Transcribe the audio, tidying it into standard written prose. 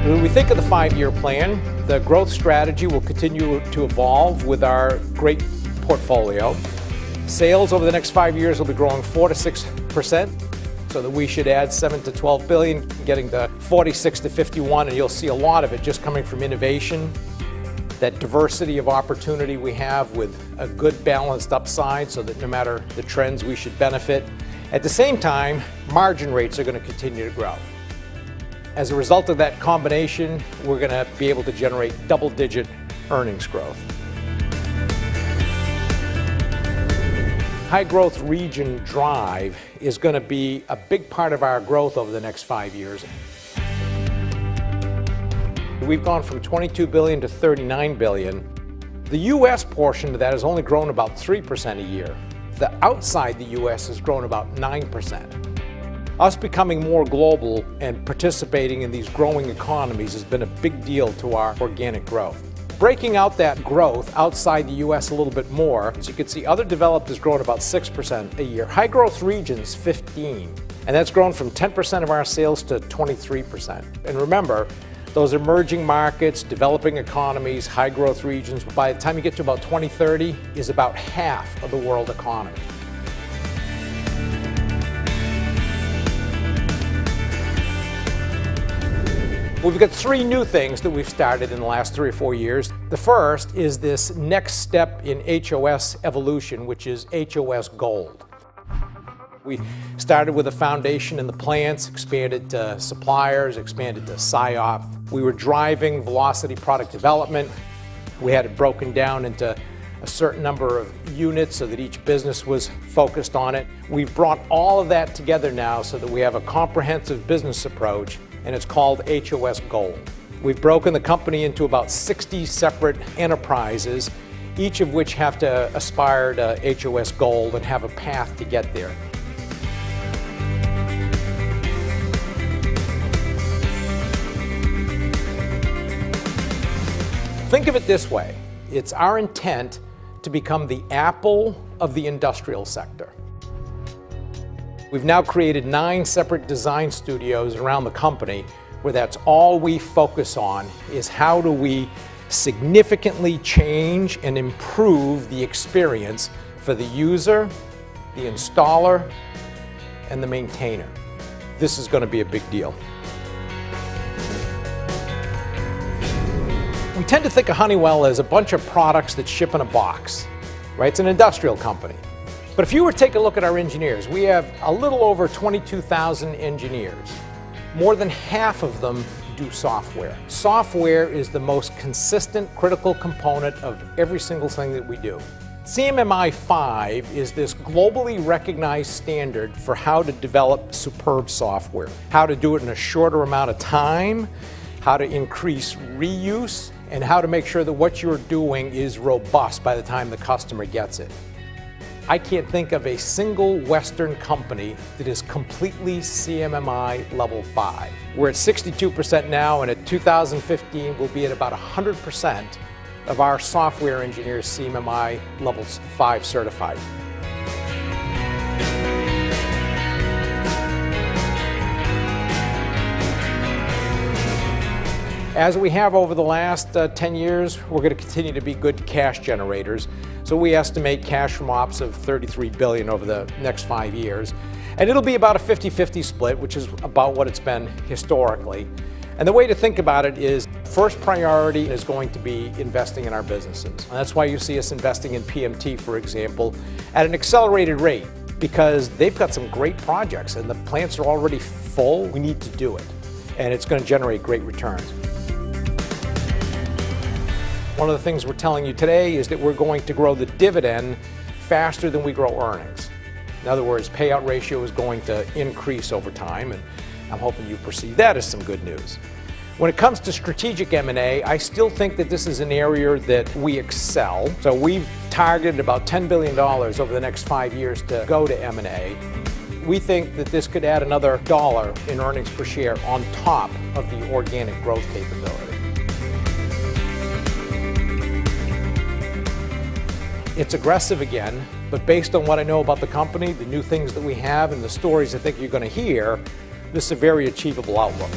When we think of the 5-year plan, the growth strategy will continue to evolve with our great portfolio. Sales over the next 5 years will be growing 4 to 6%, so that we should add 7 to 12 billion, getting to 46 to 51, and you'll see a lot of it just coming from innovation, that diversity of opportunity we have with a good balanced upside so that no matter the trends we should benefit. At the same time, margin rates are going to continue to grow. As a result of that combination, we're going to be able to generate double-digit earnings growth. High growth region drive is going to be a big part of our growth over the next 5 years. We've gone from 22 billion to 39 billion. The U.S. portion of that has only grown about 3% a year. The outside the U.S. has grown about 9%. Us becoming more global and participating in these growing economies has been a big deal to our organic growth. Breaking out that growth outside the U.S. a little bit more, as you can see, other developed has grown about 6% a year. High growth regions, 15%. And that's grown from 10% of our sales to 23%. And remember, those emerging markets, developing economies, high growth regions, by the time you get to about 2030, is about half of the world economy. We've got 3 new things that we've started in the last 3 or 4 years. The first is this next step in HOS evolution, which is HOS Gold. We started with a foundation in the plants, expanded to suppliers, expanded to SIOP. We were driving velocity product development. We had it broken down into a certain number of units so that each business was focused on it. We've brought all of that together now so that we have a comprehensive business approach, and it's called HOS Gold. We've broken the company into about 60 separate enterprises, each of which have to aspire to HOS Gold and have a path to get there. Think of it this way. It's our intent to become the Apple of the industrial sector. We've now created 9 separate design studios around the company where that's all we focus on, is how do we significantly change and improve the experience for the user, the installer, and the maintainer. This is going to be a big deal. We tend to think of Honeywell as a bunch of products that ship in a box, right? It's an industrial company. But if you were to take a look at our engineers, we have a little over 22,000 engineers. More than half of them do software. Software is the most consistent, critical component of every single thing that we do. CMMI 5 is this globally recognized standard for how to develop superb software, how to do it in a shorter amount of time, how to increase reuse, and how to make sure that what you're doing is robust by the time the customer gets it. I can't think of a single Western company that is completely CMMI level 5. We're at 62% now, and at 2015 we'll be at about 100% of our software engineers CMMI level 5 certified. As we have over the last 10 years, we're going to continue to be good cash generators. So we estimate cash from ops of 33 billion over the next 5 years. And it'll be about a 50-50 split, which is about what it's been historically. And the way to think about it is, first priority is going to be investing in our businesses. And that's why you see us investing in PMT, for example, at an accelerated rate, because they've got some great projects and the plants are already full. We need to do it. And it's going to generate great returns. One of the things we're telling you today is that we're going to grow the dividend faster than we grow earnings. In other words, payout ratio is going to increase over time, and I'm hoping you perceive that as some good news. When it comes to strategic M&A, I still think that this is an area that we excel. So we've targeted about $10 billion over the next 5 years to go to M&A. We think that this could add another $1 in earnings per share on top of the organic growth capability. It's aggressive again, but based on what I know about the company, the new things that we have, and the stories I think you're going to hear, this is a very achievable outlook.